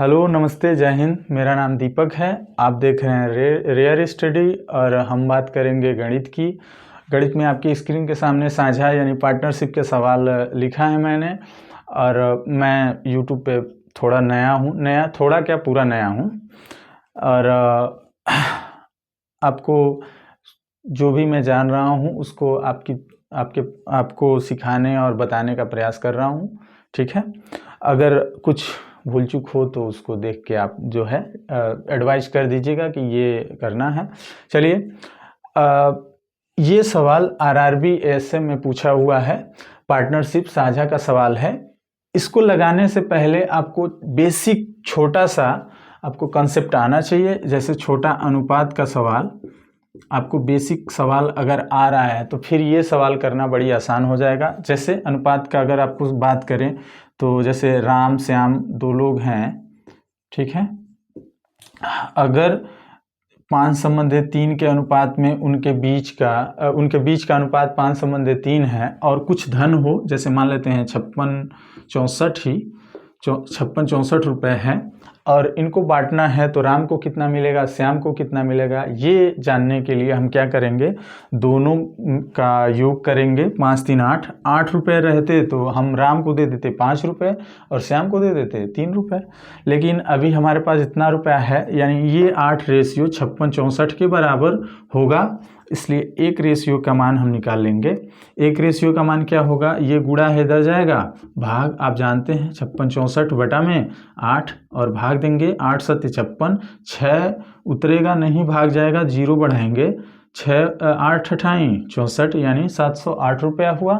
Hello, नमस्ते, जय हिंद। मेरा नाम दीपक है। आप देख रहे हैं रेयर स्टडी और हम बात करेंगे गणित की। गणित में आपकी स्क्रीन के सामने साझा यानी पार्टनरशिप के सवाल लिखा है मैंने। और मैं यूट्यूब पे थोड़ा नया हूँ, नया थोड़ा क्या पूरा नया हूँ। और आपको जो भी मैं जान रहा हूँ उसको आपको सिखाने और बताने का प्रयास कर रहा हूँ, ठीक है। अगर कुछ भूल चूक हो तो उसको देख के आप जो है एडवाइस कर दीजिएगा कि ये करना है। चलिए, ये सवाल आरआरबी एएसएम में पूछा हुआ है, पार्टनरशिप साझा का सवाल है। इसको लगाने से पहले आपको बेसिक छोटा सा आपको कॉन्सेप्ट आना चाहिए। जैसे छोटा अनुपात का सवाल, आपको बेसिक सवाल अगर आ रहा है तो फिर ये सवाल करना बड़ी आसान हो जाएगा। जैसे अनुपात का अगर आपको बात करें तो जैसे राम श्याम दो लोग हैं, ठीक है। अगर 5:3 के अनुपात में उनके बीच का अनुपात 5:3 है और कुछ धन हो, जैसे मान लेते हैं 56-64 रुपये है और इनको बांटना है तो राम को कितना मिलेगा, श्याम को कितना मिलेगा, ये जानने के लिए हम क्या करेंगे, दोनों का योग करेंगे। 5 3 8 रुपये रहते तो हम राम को दे देते 5 रुपये और श्याम को दे देते 3 रुपये। लेकिन अभी हमारे पास इतना रुपया है, यानी ये 8 रेशियो 56-64 के बराबर होगा, इसलिए 1 रेशियो का मान हम निकाल लेंगे। 1 रेशियो का मान क्या होगा, ये गुणा है इधर जाएगा, भाग आप जानते हैं 56-64 बटा में 8 और भाग देंगे 8 7 56, 6 उतरेगा नहीं, भाग जाएगा, 0 बढ़ाएंगे, 6 8 28 64 यानी 708 रुपया हुआ।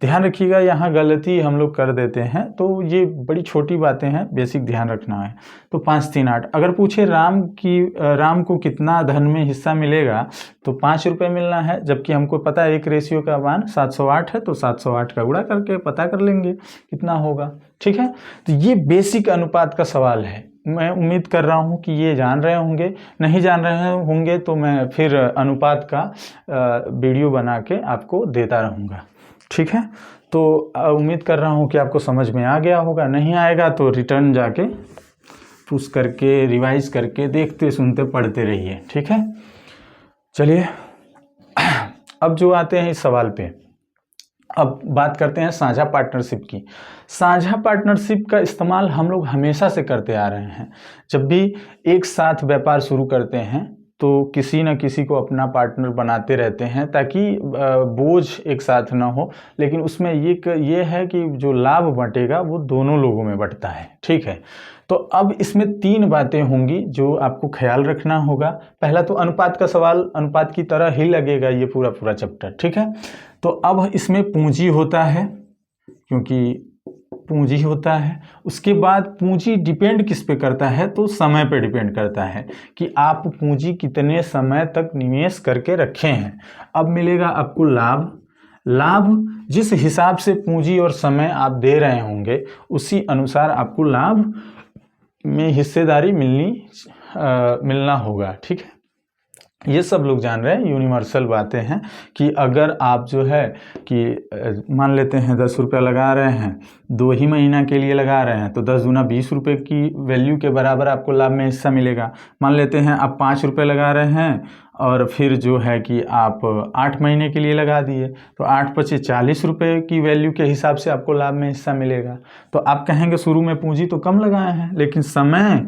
ध्यान रखिएगा, यहाँ गलती हम लोग कर देते हैं, तो ये बड़ी छोटी बातें हैं, बेसिक ध्यान रखना है। तो 5 3 8 अगर पूछे राम को कितना धन में हिस्सा मिलेगा तो 5 रुपये मिलना है, जबकि हमको पता है 1 रेशियो का मान 708 है, तो 708 का गुणा करके पता कर लेंगे कितना होगा, ठीक है। तो ये बेसिक अनुपात का सवाल है। मैं उम्मीद कर रहा हूँ कि ये जान रहे होंगे, नहीं जान रहे होंगे तो मैं फिर अनुपात का वीडियो बना के आपको देता रहूँगा, ठीक है। तो उम्मीद कर रहा हूँ कि आपको समझ में आ गया होगा। नहीं आएगा तो रिटर्न जाके पुश करके रिवाइज करके देखते सुनते पढ़ते रहिए, ठीक है। चलिए, अब जो आते हैं इस सवाल पे, अब बात करते हैं साझा पार्टनरशिप की। साझा पार्टनरशिप का इस्तेमाल हम लोग हमेशा से करते आ रहे हैं। जब भी एक साथ व्यापार शुरू करते हैं तो किसी न किसी को अपना पार्टनर बनाते रहते हैं ताकि बोझ एक साथ ना हो, लेकिन उसमें ये है कि जो लाभ बंटेगा वो दोनों लोगों में बंटता है, ठीक है। तो अब इसमें 3 बातें होंगी जो आपको ख्याल रखना होगा। पहला तो अनुपात का सवाल अनुपात की तरह ही लगेगा ये पूरा चैप्टर, ठीक है। तो अब इसमें पूंजी होता है, क्योंकि पूंजी होता है। उसके बाद पूंजी डिपेंड किस पे करता है, तो समय पे डिपेंड करता है कि आप पूंजी कितने समय तक निवेश करके रखे हैं। अब मिलेगा आपको लाभ जिस हिसाब से पूंजी और समय आप दे रहे होंगे उसी अनुसार आपको लाभ में हिस्सेदारी मिलना होगा, ठीक है। ये सब लोग जान रहे हैं, यूनिवर्सल बातें हैं कि अगर आप जो है कि मान लेते हैं 10 रुपया लगा रहे हैं, 2 ही महीना के लिए लगा रहे हैं, तो 10 दूना 20 रुपये की वैल्यू के बराबर आपको लाभ में हिस्सा मिलेगा। मान लेते हैं आप 5 रुपये लगा रहे हैं और फिर जो है कि आप 8 महीने के लिए लगा दिए, तो 8 × 5 = 40 रुपये की वैल्यू के हिसाब से आपको लाभ में हिस्सा मिलेगा। तो आप कहेंगे शुरू में पूंजी तो कम लगाए हैं, लेकिन समय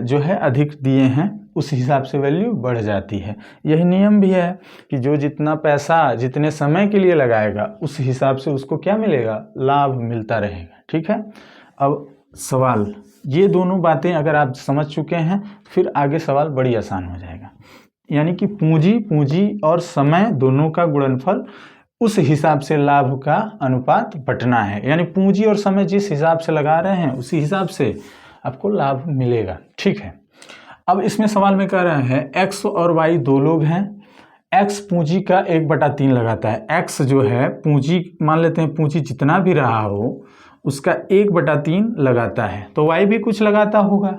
जो है अधिक दिए हैं, उस हिसाब से वैल्यू बढ़ जाती है। यही नियम भी है कि जो जितना पैसा जितने समय के लिए लगाएगा उस हिसाब से उसको क्या मिलेगा, लाभ मिलता रहेगा, ठीक है। अब सवाल, ये दोनों बातें अगर आप समझ चुके हैं फिर आगे सवाल बड़ी आसान हो जाएगा। यानी कि पूंजी और समय दोनों का गुणनफल, उस हिसाब से लाभ का अनुपात बंटना है। यानी पूंजी और समय जिस हिसाब से लगा रहे हैं उसी हिसाब से आपको लाभ मिलेगा, ठीक है। अब इसमें सवाल में कह रहे हैं x और y दो लोग हैं, x पूंजी का 1/3 लगाता है। x जो है पूंजी, मान लेते हैं पूंजी जितना भी रहा हो उसका 1/3 लगाता है, तो y भी कुछ लगाता होगा।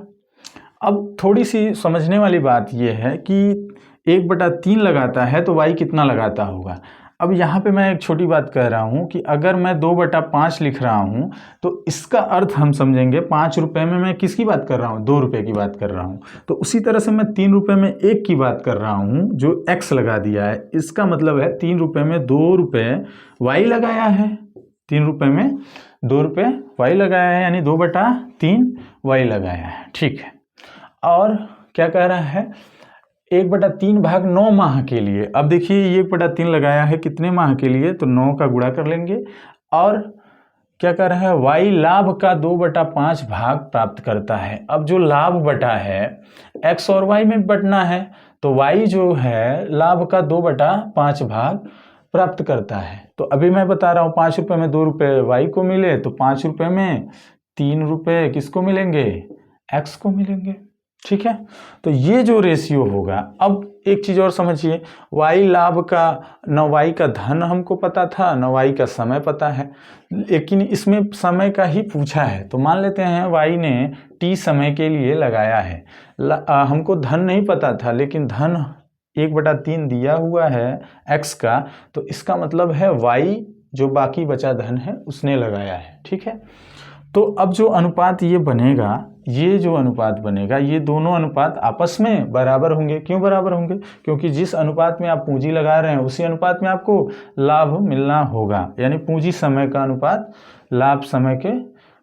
अब थोड़ी सी समझने वाली बात यह है कि 1/3 लगाता है तो y कितना लगाता होगा। अब यहाँ पे मैं एक छोटी बात कह रहा हूँ कि अगर मैं 2/5 लिख रहा हूँ तो इसका अर्थ हम समझेंगे 5 रुपये में मैं किसकी बात कर रहा हूँ, 2 रुपये की बात कर रहा हूँ। तो उसी तरह से मैं 3 रुपये में 1 की बात कर रहा हूँ जो x लगा दिया है, इसका मतलब है 3 रुपये में 2 रुपये y लगाया है, 3 रुपये में 2 रुपये y लगाया है, यानी 2/3 y लगाया है। ठीक है, और क्या कह रहा है 1/3 भाग 9 माह के लिए। अब देखिए ये 1/3 लगाया है कितने माह के लिए, तो 9 का गुणा कर लेंगे। और क्या कर रहा है y लाभ का 2/5 भाग प्राप्त करता है। अब जो लाभ बटा है x और y में बटना है, तो y जो है लाभ का 2/5 भाग प्राप्त करता है। तो अभी मैं बता रहा हूँ 5 रुपये में 2 रुपये y को मिले, तो 5 रुपये में 3 रुपये किसको मिलेंगे, x को मिलेंगे। ठीक है, तो ये जो रेशियो होगा। अब एक चीज़ और समझिए, y लाभ का, न y का धन हमको पता था न y का समय पता है, लेकिन इसमें समय का ही पूछा है। तो मान लेते हैं y ने t समय के लिए लगाया है, हमको धन नहीं पता था, लेकिन धन 1/3 दिया हुआ है x का, तो इसका मतलब है y जो बाकी बचा धन है उसने लगाया है। ठीक है, तो अब जो अनुपात ये बनेगा, ये जो अनुपात बनेगा, ये दोनों अनुपात आपस में बराबर होंगे। क्यों बराबर होंगे, क्योंकि जिस अनुपात में आप पूंजी लगा रहे हैं उसी अनुपात में आपको लाभ मिलना होगा, यानी पूंजी समय का अनुपात लाभ समय के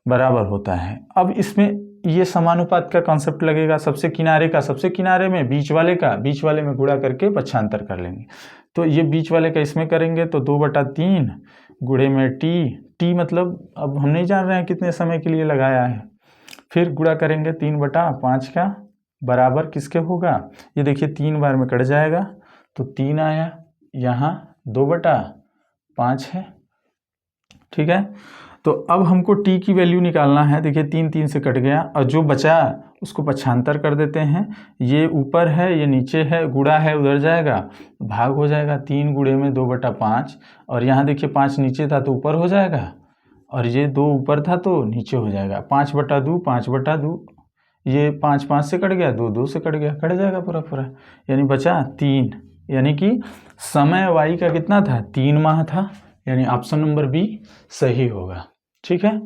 बराबर होता है। अब इसमें ये समानुपात का कॉन्सेप्ट लगेगा, सबसे किनारे में बीच वाले में गुणा करके पक्षांतर कर लेंगे। तो ये बीच वाले का इसमें करेंगे तो 2/3 गुणे में t मतलब अब हम नहीं जान रहे हैं कितने समय के लिए लगाया है, फिर गुणा करेंगे 3/5 का बराबर किसके होगा, ये देखिए 3 बार में कट जाएगा तो 3 आया, यहाँ 2/5 है। ठीक है, तो अब हमको t की वैल्यू निकालना है। देखिए 3 से कट गया और जो बचा उसको पक्षांतर कर देते हैं, ये ऊपर है ये नीचे है, गुणा है उधर जाएगा, भाग हो जाएगा। 3 गुणे में 2/5, और यहाँ देखिए 5 नीचे था तो ऊपर हो जाएगा, और ये 2 ऊपर था तो नीचे हो जाएगा। 5/2 5/2, ये 5 से कट गया, 2 से कट गया, कट जाएगा पूरा, यानी बचा 3, यानी कि समय y का कितना था, 3 माह था, यानी ऑप्शन नंबर बी सही होगा। ठीक है,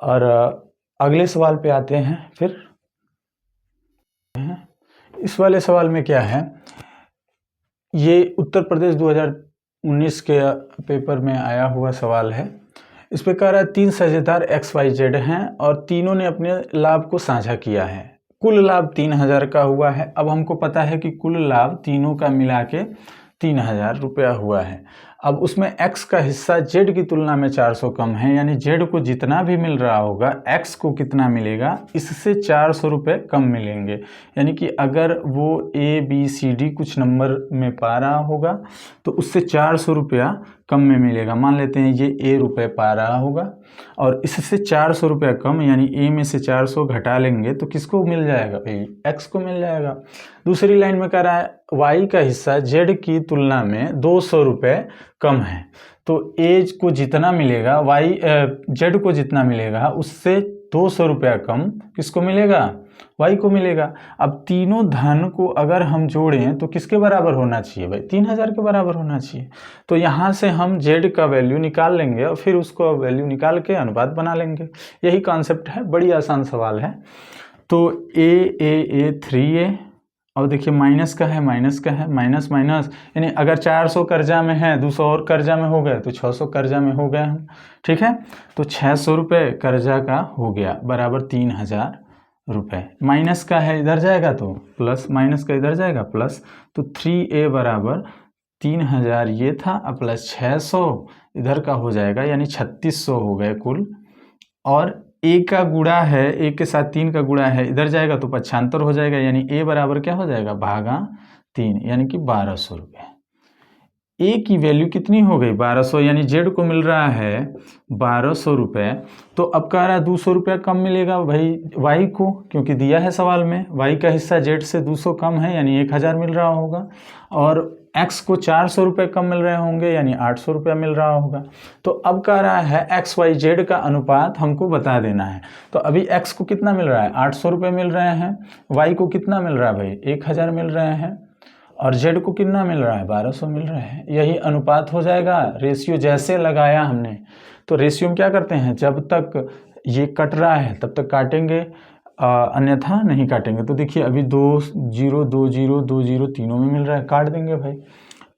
और अगले सवाल पे आते हैं। फिर इस वाले सवाल में क्या है, ये उत्तर प्रदेश 2019 के पेपर में आया हुआ सवाल है। इस पे कह रहा है 3 साझेदार XYZ हैं और तीनों ने अपने लाभ को साझा किया है, कुल लाभ 3000 का हुआ है। अब हमको पता है कि कुल लाभ तीनों का मिला के 3000 रुपया हुआ है। अब उसमें x का हिस्सा z की तुलना में 400 कम है, यानी z को जितना भी मिल रहा होगा x को कितना मिलेगा, इससे 400 रुपये कम मिलेंगे। यानी कि अगर वो ABCD कुछ नंबर में पा रहा होगा तो उससे 400 रुपया कम में मिलेगा। मान लेते हैं ये A रुपये पा रहा होगा और इससे 400 रुपया कम, यानी A में से 400 घटा लेंगे तो किसको मिल जाएगा भाई, x को मिल जाएगा। दूसरी लाइन में कह रहा है y का हिस्सा z की तुलना में 200 रुपये कम है, तो a को जितना मिलेगा z को जितना मिलेगा उससे 200 रुपया कम किसको मिलेगा, y को मिलेगा। अब तीनों धन को अगर हम जोड़ें तो किसके बराबर होना चाहिए भाई, 3000 के बराबर होना चाहिए। तो यहाँ से हम z का वैल्यू निकाल लेंगे और फिर उसको वैल्यू निकाल के अनुपात बना लेंगे। यही कॉन्सेप्ट है, बड़ी आसान सवाल है। तो a 3a, और देखिए माइनस का है माइनस यानी अगर 400 कर्जा में है 200 और कर्जा में हो गए तो 600 कर्जा में हो गए हम। ठीक है, तो 600 रुपये कर्जा का हो गया बराबर 3000 रुपये। माइनस का है इधर जाएगा तो प्लस, माइनस का इधर जाएगा प्लस, तो 3a बराबर 3000 ये था प्लस 600 इधर का हो जाएगा, यानी 3600 हो गए कुल। और a का गुणा है, a के साथ 3 का गुणा है, इधर जाएगा तो पक्षांतर हो जाएगा, यानी a बराबर क्या हो जाएगा, भागा 3, यानी कि 1200 रुपये। a की वैल्यू कितनी हो गई, 1200, यानी z को मिल रहा है 1200 रुपये। तो अब कह रहा है 200 रुपया कम मिलेगा भाई y को, क्योंकि दिया है सवाल में y का हिस्सा z से 200 कम है, यानी 1000 मिल रहा होगा, और x को 400 रुपये कम मिल रहे होंगे, यानी 800 रुपया मिल रहा होगा। तो अब कह रहा है XYZ का अनुपात हमको बता देना है। तो अभी x को कितना मिल रहा है, 800 रुपये मिल रहे हैं, y को कितना मिल रहा है भाई, 1000 मिल रहे हैं, और जेड को कितना मिल रहा है, 1200 मिल रहा है। यही अनुपात हो जाएगा। रेशियो जैसे लगाया हमने, तो रेशियो में क्या करते हैं, जब तक ये कट रहा है तब तक काटेंगे, अन्यथा नहीं काटेंगे। तो देखिए अभी 2 0 2 0 2 0 तीनों में मिल रहा है, काट देंगे भाई।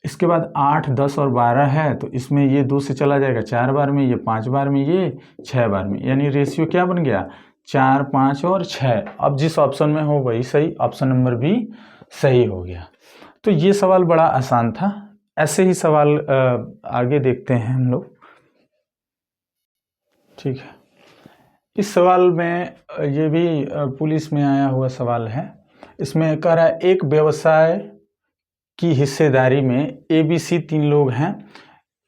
इसके बाद 8 10 और 12 है, तो इसमें ये 2 से चला जाएगा 4 बार में, ये 5 बार में, ये 6 बार में, यानी रेशियो क्या बन गया, 4 5 और 6। अब जिस ऑप्शन में हो वही सही, ऑप्शन नंबर बी सही हो गया। तो ये सवाल बड़ा आसान था। ऐसे ही सवाल आगे देखते हैं हम लोग, ठीक है। इस सवाल में ये भी पुलिस में आया हुआ सवाल है। इसमें कह रहा है एक व्यवसाय की हिस्सेदारी में ABC 3 लोग हैं।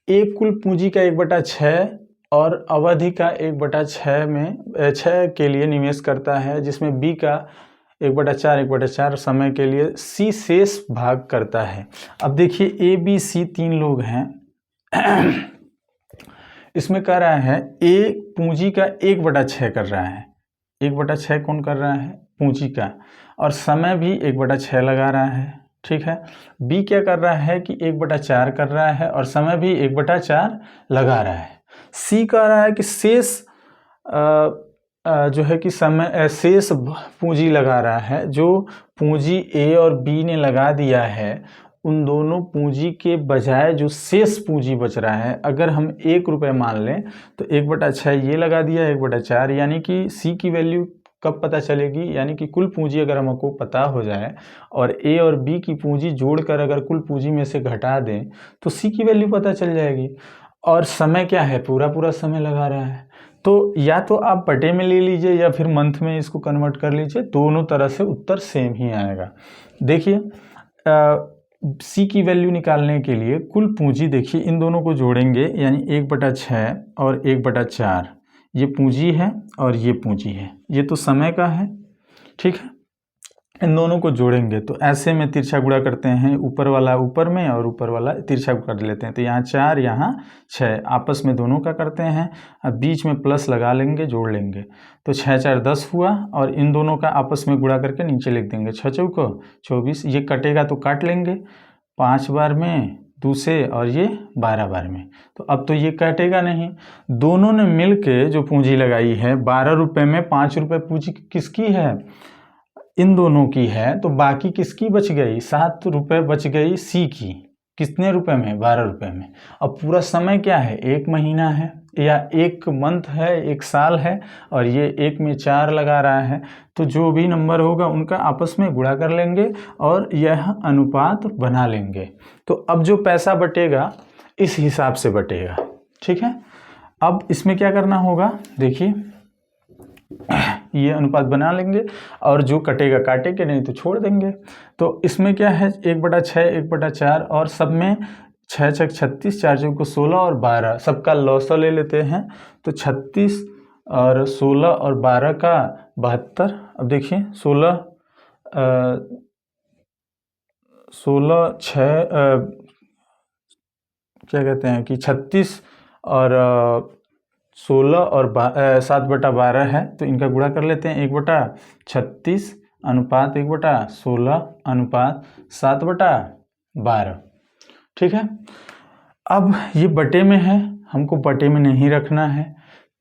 ए कुल पूंजी का 1/6 और अवधि का 1/6 में 6 के लिए निवेश करता है, जिसमें बी का 1/4 समय के लिए, सी शेष भाग करता है। अब देखिए ABC 3 लोग हैं। इसमें कह रहा है ए पूंजी का 1/6 कर रहा है। 1/6 कौन कर रहा है, पूंजी का, और समय भी 1/6 लगा रहा है, ठीक है। बी क्या कर रहा है कि 1/4 कर रहा है और समय भी 1/4 लगा रहा है। सी कह रहा है कि शेष जो है कि समय शेष पूंजी लगा रहा है। जो पूंजी ए और बी ने लगा दिया है, उन दोनों पूंजी के बजाय जो शेष पूंजी बच रहा है, अगर हम 1 रुपये मान लें तो 1/6 ये लगा दिया, 1/4, यानी कि सी की वैल्यू कब पता चलेगी, यानी कि कुल पूंजी अगर हमको पता हो जाए और ए और बी की पूंजी जोड़कर अगर कुल पूंजी में से घटा दें तो सी की वैल्यू पता चल जाएगी। और समय क्या है, पूरा समय लगा रहा है। तो या तो आप बटे में ले लीजिए या फिर मंथ में इसको कन्वर्ट कर लीजिए, दोनों तरह से उत्तर सेम ही आएगा। देखिए सी की वैल्यू निकालने के लिए कुल पूंजी, देखिए इन दोनों को जोड़ेंगे, यानी 1/6 और 1/4, ये पूंजी है और ये पूंजी है, ये तो समय का है, ठीक है। इन दोनों को जोड़ेंगे तो ऐसे में तिरछा गुणा करते हैं, ऊपर वाला ऊपर में और ऊपर वाला तिरछा कर लेते हैं। तो यहाँ 4 यहाँ 6, आपस में दोनों का करते हैं। अब बीच में प्लस लगा लेंगे, जोड़ लेंगे, तो 6 4 10 हुआ, और इन दोनों का आपस में गुणा करके नीचे लिख देंगे। 6 चौको 24, ये कटेगा तो काट लेंगे, 5 बार में दूसरे और ये 12 बार में। तो अब तो ये कटेगा नहीं। दोनों ने मिल के जो पूंजी लगाई है 12 रुपये में 5 रुपये पूंजी किसकी है, इन दोनों की है। तो बाकी किसकी बच गई, 7 रुपये बच गई सी की। कितने रुपए में, 12 रुपये में। अब पूरा समय क्या है, 1 महीना है या 1 मंथ है, 1 साल है, और ये 1 में 4 लगा रहा है। तो जो भी नंबर होगा उनका आपस में गुणा कर लेंगे और यह अनुपात बना लेंगे। तो अब जो पैसा बटेगा इस हिसाब से बटेगा, ठीक है। अब इसमें क्या करना होगा, देखिए ये अनुपात बना लेंगे और जो कटेगा काटेंगे, नहीं तो छोड़ देंगे। तो इसमें क्या है, 1/6 1/4, और सब में 6 6 36, 4 चौको 16 और 12, सबका लौसा ले लेते हैं। तो 36 और 16 और 12 का 72। अब देखिए 16 6 क्या कहते हैं कि 36 और 16 और 7/12 है, तो इनका गुणा कर लेते हैं। 1/36 अनुपात 1/16 अनुपात 7/12, ठीक है। अब ये बटे में है, हमको बटे में नहीं रखना है,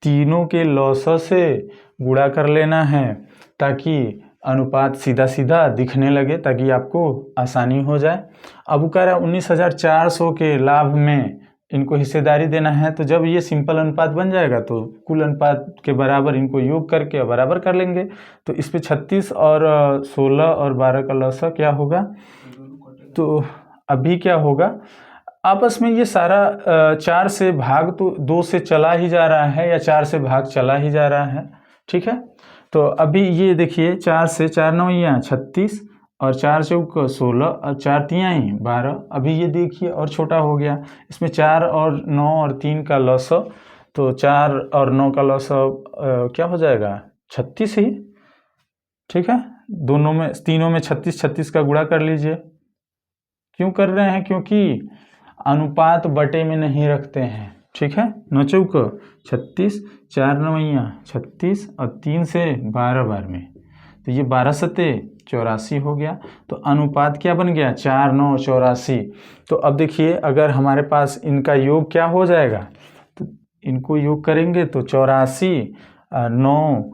तीनों के लौसा से गुणा कर लेना है ताकि अनुपात सीधा सीधा दिखने लगे, ताकि आपको आसानी हो जाए। अब वो कह रहा है 19,400 के लाभ में इनको हिस्सेदारी देना है। तो जब ये सिंपल अनुपात बन जाएगा तो कुल अनुपात के बराबर इनको योग करके बराबर कर लेंगे। तो इस पे 36 और 16 और 12 का लौसा क्या होगा, तो अभी क्या होगा, आपस में ये सारा 4 से भाग तो 2 से चला ही जा रहा है, या 4 से भाग चला ही जा रहा है, ठीक है। तो अभी ये देखिए 4 से 4 9 36 और 4 चौक 16 और 4 तिहाई 12। अभी ये देखिए और छोटा हो गया, इसमें 4 और 9 और 3 का लौसा, तो 4 और 9 का लौसा क्या हो जाएगा, 36 ही, ठीक है। दोनों में, तीनों में 36 36 का गुणा कर लीजिए। क्यों कर रहे हैं, क्योंकि अनुपात बटे में नहीं रखते हैं, ठीक है। 9 चौक 36, 4 9 36 और 3 से 12 बार में, तो ये 12 सत्ते 84 हो गया। तो अनुपात क्या बन गया, 4, 9, 84। तो अब देखिए अगर हमारे पास इनका योग क्या हो जाएगा, तो इनको योग करेंगे तो 84, 9,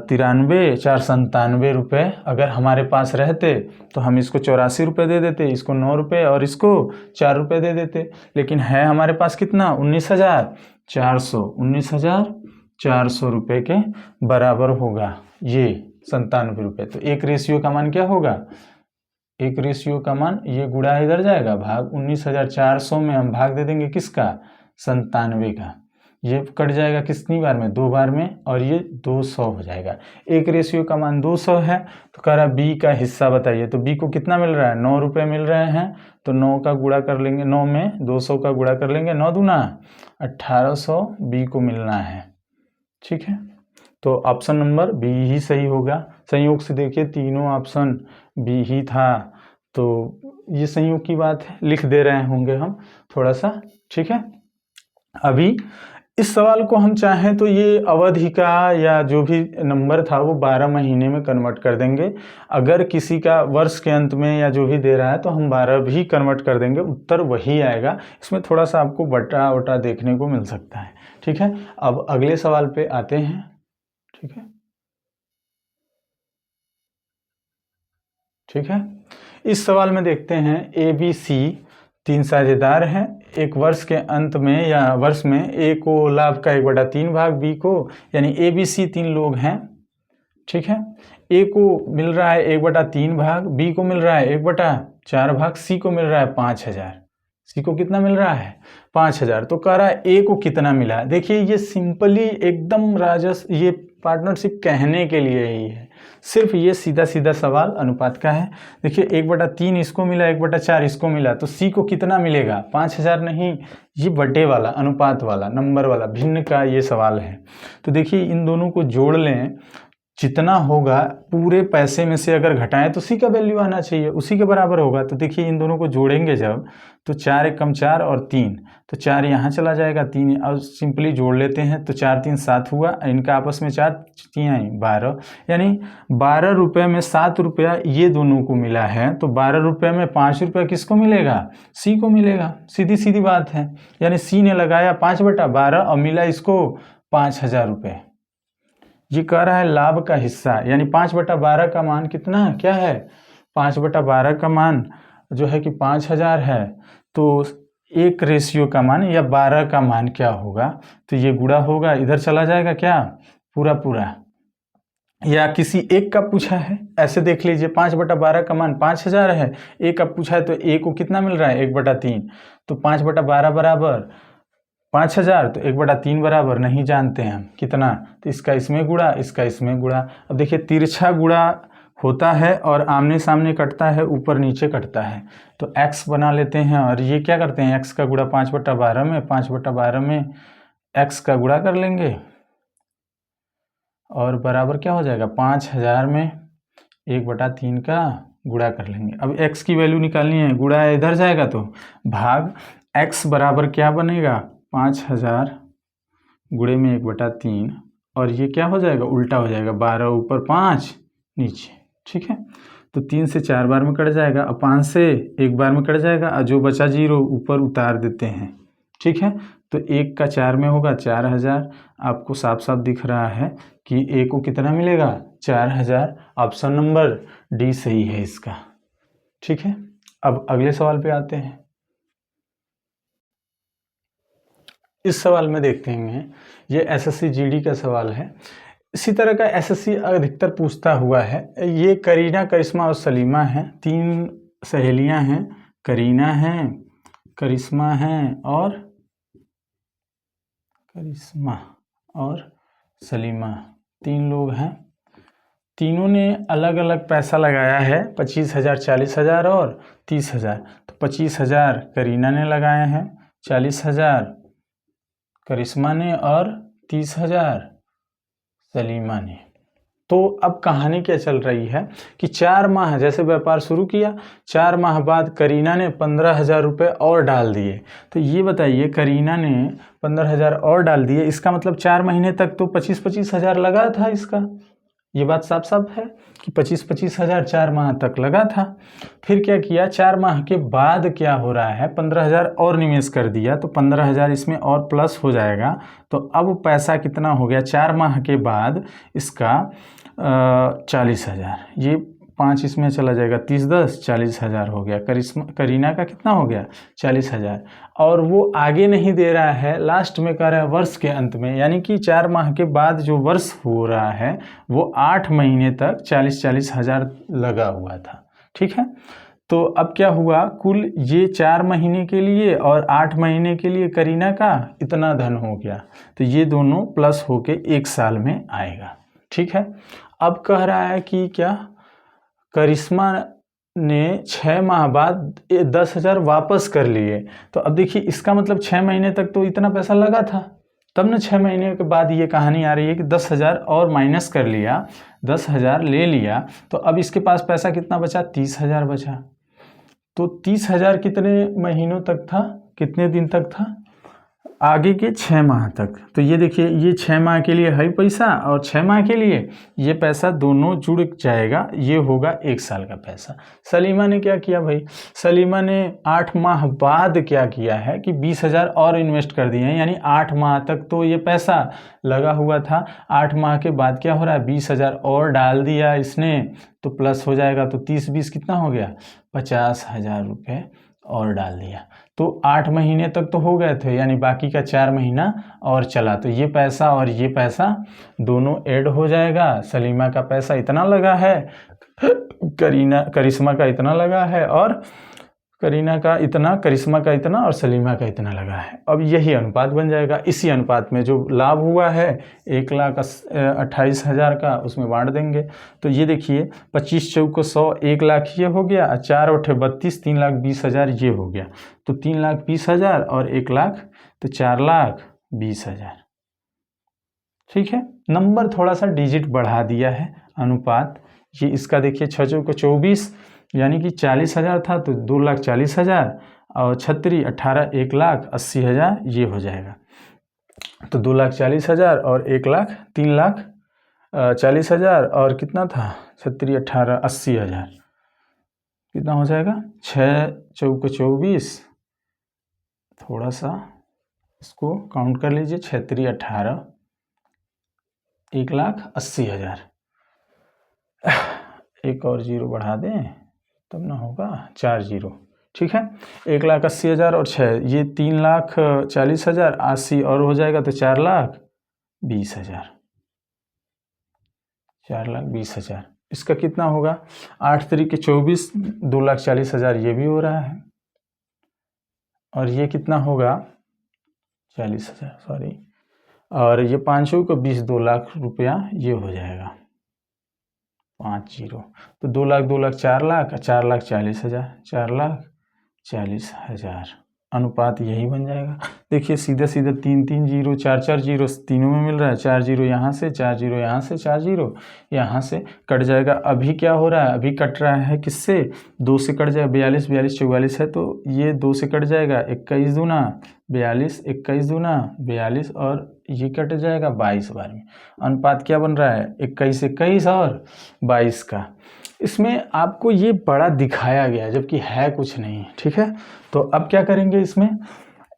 93, 497 रुपये अगर हमारे पास रहते तो हम इसको 84 रुपये दे देते, इसको 9 रुपये और इसको 4 रुपये दे देते। लेकिन है हमारे पास कितना, 19,400, 19,400 रुपये के बराबर होगा ये 97 रुपये। तो एक रेशियो का मान क्या होगा, एक रेशियो का मान ये गुणा इधर जाएगा, भाग 19,400 में हम भाग दे देंगे किसका, 97 का। ये कट जाएगा कितनी बार में, 2 बार में, और ये 200 हो जाएगा। एक रेशियो का मान 200 है। तो कह रहा है बी का हिस्सा बताइए। तो बी को कितना मिल रहा है, 9 रुपये मिल रहे हैं। तो 9 का गुणा कर लेंगे, 9 में 200 का गुणा कर लेंगे, 9 दूना 1800 बी को मिलना है। ठीक है, तो ऑप्शन नंबर बी ही सही होगा। संयोग से देखिए तीनों ऑप्शन बी ही था, तो ये संयोग की बात है, लिख दे रहे होंगे हम थोड़ा सा। ठीक है, अभी इस सवाल को हम चाहें तो ये अवधि का या जो भी नंबर था वो 12 महीने में कन्वर्ट कर देंगे। अगर किसी का वर्ष के अंत में या जो भी दे रहा है तो हम 12 भी कन्वर्ट कर देंगे, उत्तर वही आएगा। इसमें थोड़ा सा आपको बटा वटा देखने को मिल सकता है। ठीक है, अब अगले सवाल पे आते हैं। ठीक है, ठीक है, इस सवाल में देखते हैं ABC 3 साझेदार हैं। एक वर्ष के अंत में या वर्ष में ए को लाभ का 1/3 भाग, बी को, यानी ABC 3 लोग हैं। ठीक है, ए को मिल रहा है 1/3 भाग, बी को मिल रहा है 1/4 भाग, सी को मिल रहा है 5,000। सी को कितना मिल रहा है, 5,000। तो कह रहा है ए को कितना मिला। देखिए ये सिंपली एकदम राजस, ये पार्टनरशिप कहने के लिए ही है, सिर्फ ये सीधा सीधा सवाल अनुपात का है। देखिए 1/3 इसको मिला, 1/4 इसको मिला, तो सी को कितना मिलेगा, 5,000 नहीं, ये बटे वाला, अनुपात वाला, नंबर वाला, भिन्न का ये सवाल है। तो देखिए इन दोनों को जोड़ लें, जितना होगा पूरे पैसे में से अगर घटाएं तो सी का वैल्यू आना चाहिए, उसी के बराबर होगा। तो देखिए इन दोनों को जोड़ेंगे जब, तो 4 × 4 और 3, तो 4 यहाँ चला जाएगा, 3 और सिंपली जोड़ लेते हैं, तो 4 3 7 हुआ, इनका आपस में 4 3 12, यानी 12 रुपये में 7 रुपया ये दोनों को मिला है। तो 12 रुपये में 5 रुपया किसको मिलेगा, सी को मिलेगा। सीधी सीधी बात है, यानी सी ने लगाया 5/12 और मिला इसको 5,000 रुपये। ये कह रहा है लाभ का हिस्सा, यानी 5/12 का मान कितना है, क्या है, 5/12 का मान जो है कि 5,000 है। तो एक रेशियो का मान या 12 का मान क्या होगा, तो ये गुणा होगा, इधर चला जाएगा क्या, पूरा पूरा, या किसी एक का पूछा है, ऐसे देख लीजिए 5/12 का मान 5,000 है, एक का पूछा है तो ए को कितना मिल रहा है, 1/3, तो 5/12 बराबर 5,000, तो 1/3 बराबर नहीं जानते हैं हम कितना, तो इसका इसमें गुणा, इसका इसमें गुणा। अब देखिए तिरछा गुणा होता है और आमने सामने कटता है, ऊपर नीचे कटता है, तो x बना लेते हैं और ये क्या करते हैं, x का गुणा 5/12 में, 5/12 में x का गुणा कर लेंगे और बराबर क्या हो जाएगा, 5,000 में 1/3 का गुणा कर लेंगे। अब x की वैल्यू निकालनी है, गुणा इधर जाएगा तो भाग, x बराबर क्या बनेगा, 5,000 गुणे में 1/3, और ये क्या हो जाएगा, उल्टा हो जाएगा, 12 ऊपर 5 नीचे। ठीक है, तो 3 से 4 बार में कट जाएगा और 5 से 1 बार में कट जाएगा, और जो बचा 0 ऊपर उतार देते हैं। ठीक है, तो 1 का 4 में होगा 4,000। आपको साफ साफ दिख रहा है कि ए को कितना मिलेगा, 4,000। ऑप्शन नंबर डी सही है इसका। ठीक है, अब अगले सवाल पे आते हैं। इस सवाल में देखते हैं, ये एसएससी जीडी का सवाल है। इसी तरह का एसएससी अधिकतर पूछता हुआ है। ये करीना, करिश्मा और सलीमा हैं, 3 सहेलियां हैं, करीना हैं, करिश्मा हैं और सलीमा, 3 लोग हैं। तीनों ने अलग अलग पैसा लगाया है, 25,000, 40,000 और 30,000। तो 25,000 करीना ने लगाए हैं, 40,000 करिश्मा ने और 30,000 सलीमा ने। तो अब कहानी क्या चल रही है कि 4 माह जैसे व्यापार शुरू किया, 4 माह बाद करीना ने 15,000 रुपये और डाल दिए। तो ये बताइए, करीना ने 15,000 और डाल दिए, इसका मतलब 4 महीने तक तो 25,000 लगा था इसका, ये बात साफ साफ है कि 25-25 हज़ार 4 माह तक लगा था। फिर क्या किया, 4 माह के बाद क्या हो रहा है, 15,000 और निवेश कर दिया तो 15,000 इसमें और प्लस हो जाएगा। तो अब पैसा कितना हो गया 4 माह के बाद इसका 40,000, ये 5 इसमें चला जाएगा, 30-10 40,000 हो गया। करीना का कितना हो गया 40,000। और वो आगे नहीं दे रहा है, लास्ट में कह रहा है वर्ष के अंत में, यानी कि 4 माह के बाद जो वर्ष हो रहा है वो 8 महीने तक 40-40 हज़ार लगा हुआ था। ठीक है, तो अब क्या हुआ, कुल ये 4 महीने के लिए और 8 महीने के लिए करीना का इतना धन हो गया। तो ये दोनों प्लस होके 1 साल में आएगा। ठीक है, अब कह रहा है कि क्या, करिश्मा ने 6 माह बाद 10,000 वापस कर लिए। तो अब देखिए इसका मतलब 6 महीने तक तो इतना पैसा लगा था, तब ना 6 महीने के बाद ये कहानी आ रही है कि 10,000 और माइनस कर लिया, 10,000 ले लिया, तो अब इसके पास पैसा कितना बचा, 30,000 बचा। तो 30,000 कितने महीनों तक था, कितने दिन तक था, आगे के 6 माह तक। तो ये देखिए ये 6 माह के लिए है पैसा और 6 माह के लिए ये पैसा दोनों जुड़ जाएगा, ये होगा 1 साल का पैसा। सलीमा ने क्या किया भाई, सलीमा ने 8 माह बाद क्या किया है कि 20,000 और इन्वेस्ट कर दिए हैं, यानी 8 माह तक तो ये पैसा लगा हुआ था, 8 माह के बाद क्या हो रहा है 20,000 और डाल दिया इसने, तो प्लस हो जाएगा। तो 30-20 कितना हो गया, 50,000 रुपये और डाल दिया। तो 8 महीने तक तो हो गए थे, यानी बाकी का 4 महीना और चला, तो ये पैसा और ये पैसा दोनों ऐड हो जाएगा। सलीमा का पैसा इतना लगा है, करिश्मा का इतना लगा है, और करीना का इतना, करिश्मा का इतना और सलीमा का इतना लगा है। अब यही अनुपात बन जाएगा। इसी अनुपात में जो लाभ हुआ है 1,28,000 का, उसमें बांट देंगे। तो ये देखिए 25 चौको 100, 1 लाख ये हो गया, 4 8 32, 3,20,000 ये हो गया। तो 3,20,000 और 1 लाख, तो 4,20,000। ठीक है, नंबर थोड़ा सा डिजिट बढ़ा दिया है, अनुपात ये इसका देखिए 6 चौको 24, यानी कि 40,000 था तो 2,40,000, और 36 18 1,80,000 ये हो जाएगा। तो 2,40,000 और 1 लाख 3,40,000 और कितना था 36 18 80,000, कितना हो जाएगा 6 चौको 24, थोड़ा सा इसको काउंट कर लीजिए, 36 18 1,80,000, एक और जीरो बढ़ा दें तब ना होगा, 4 जीरो। ठीक है, 1,80,000 और 6, ये 3,40,000, 80 और हो जाएगा तो 4,20,000, 4,20,000। इसका कितना होगा 8 तरीके 24, 2,40,000 ये भी हो रहा है, और ये कितना होगा 40,000 सॉरी, और ये 5 को 20, 2 लाख रुपया ये हो जाएगा, 5 जीरो। तो 2 लाख 2 लाख 4 लाख, 4,40,000, 4,40,000 अनुपात यही बन जाएगा। देखिए सीधा सीधा 3 जीरो 4 जीरो तीनों में मिल रहा है, 4 जीरो यहाँ से, 4 जीरो यहाँ से, 4 जीरो यहाँ से कट जाएगा। अभी क्या हो रहा है, अभी कट रहा है किससे, 2 से कट जाएगा, 42 42 44 है तो ये 2 से कट जाएगा, 21 दूना 42, 21 दूना 42 और ये कट जाएगा 22 बार में। अनुपात क्या बन रहा है 21 21 और 22 का। इसमें आपको ये बड़ा दिखाया गया जबकि है कुछ नहीं। ठीक है, तो अब क्या करेंगे, इसमें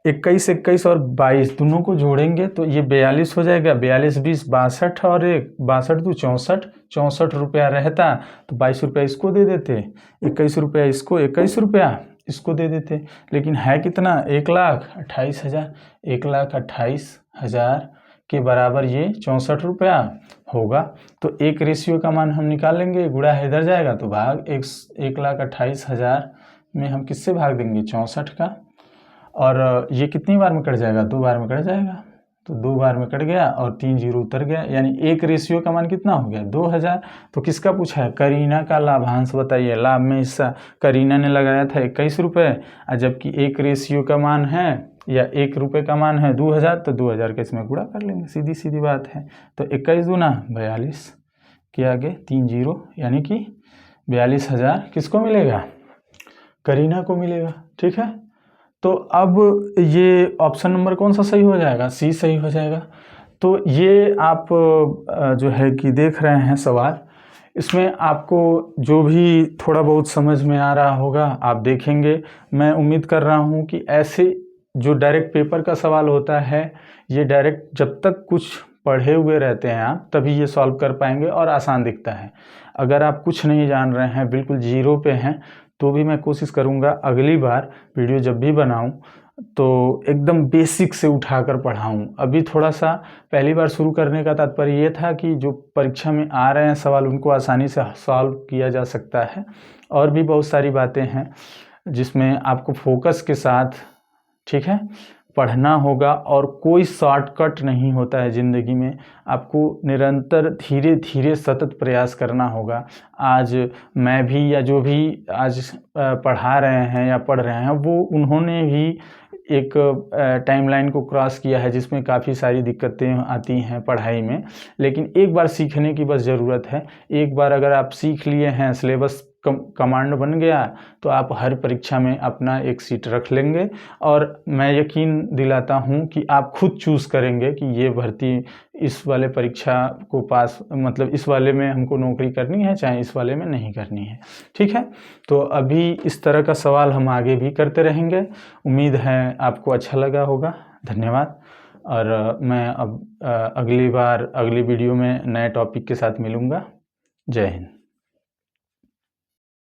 21 21 और 22 दोनों को जोड़ेंगे तो ये 42 हो जाएगा, 42 20 62 और 1 62 2 64, 64 रुपया रहता तो 22 रुपया इसको दे देते, 21 रुपया इसको, 21 रुपया इसको दे देते। लेकिन है कितना 1,28,000, 1,28,000 के बराबर ये 64 रुपया होगा। तो 1 रेशियो का मान हम निकाल लेंगे, गुणा इधर जाएगा तो भाग 1,28,000 में हम किससे भाग देंगे 64 का, और ये कितनी बार में कट जाएगा 2 बार में कट जाएगा, तो 2 बार में कट गया और 3 जीरो उतर गया, यानी 1 रेशियो का मान कितना हो गया 2,000। तो किसका पूछा है, करीना का लाभांश बताइए। लाभ में हिस्सा करीना ने लगाया था 21 रुपये, और जबकि 1 रेशियो का मान है या 1 रुपये का मान है 2,000, तो 2,000 के इसमें गुणा कर लेंगे, सीधी सीधी बात है। तो 21 दूना 42 के आगे 3 जीरो, यानी कि 42,000 किसको मिलेगा, करीना को मिलेगा। ठीक है, तो अब ये ऑप्शन नंबर कौन सा सही हो जाएगा, सी सही हो जाएगा। तो ये आप जो है कि देख रहे हैं सवाल, इसमें आपको जो भी थोड़ा बहुत समझ में आ रहा होगा आप देखेंगे। मैं उम्मीद कर रहा हूँ कि ऐसे जो डायरेक्ट पेपर का सवाल होता है, ये डायरेक्ट जब तक कुछ पढ़े हुए रहते हैं आप, तभी ये सॉल्व कर पाएंगे और आसान दिखता है। अगर आप कुछ नहीं जान रहे हैं, बिल्कुल जीरो पे हैं, तो भी मैं कोशिश करूँगा अगली बार वीडियो जब भी बनाऊँ तो एकदम बेसिक से उठाकर पढ़ाऊँ। अभी थोड़ा सा पहली बार शुरू करने का तात्पर्य ये था कि जो परीक्षा में आ रहे हैं सवाल, उनको आसानी से सॉल्व किया जा सकता है। और भी बहुत सारी बातें हैं जिसमें आपको फोकस के साथ, ठीक है, पढ़ना होगा। और कोई शॉर्टकट नहीं होता है ज़िंदगी में, आपको निरंतर धीरे धीरे सतत प्रयास करना होगा। आज मैं भी या जो भी आज पढ़ा रहे हैं या पढ़ रहे हैं, वो उन्होंने भी एक टाइमलाइन को क्रॉस किया है जिसमें काफ़ी सारी दिक्कतें आती हैं पढ़ाई में। लेकिन एक बार सीखने की बस ज़रूरत है। एक बार अगर आप सीख लिए हैं, सिलेबस कमांड बन गया, तो आप हर परीक्षा में अपना एक सीट रख लेंगे। और मैं यकीन दिलाता हूँ कि आप खुद चूज़ करेंगे कि ये भर्ती, इस वाले परीक्षा को पास, मतलब इस वाले में हमको नौकरी करनी है, चाहे इस वाले में नहीं करनी है। ठीक है, तो अभी इस तरह का सवाल हम आगे भी करते रहेंगे। उम्मीद है आपको अच्छा लगा होगा। धन्यवाद। और मैं अब अगली बार अगली वीडियो में नए टॉपिक के साथ मिलूँगा। जय हिंद।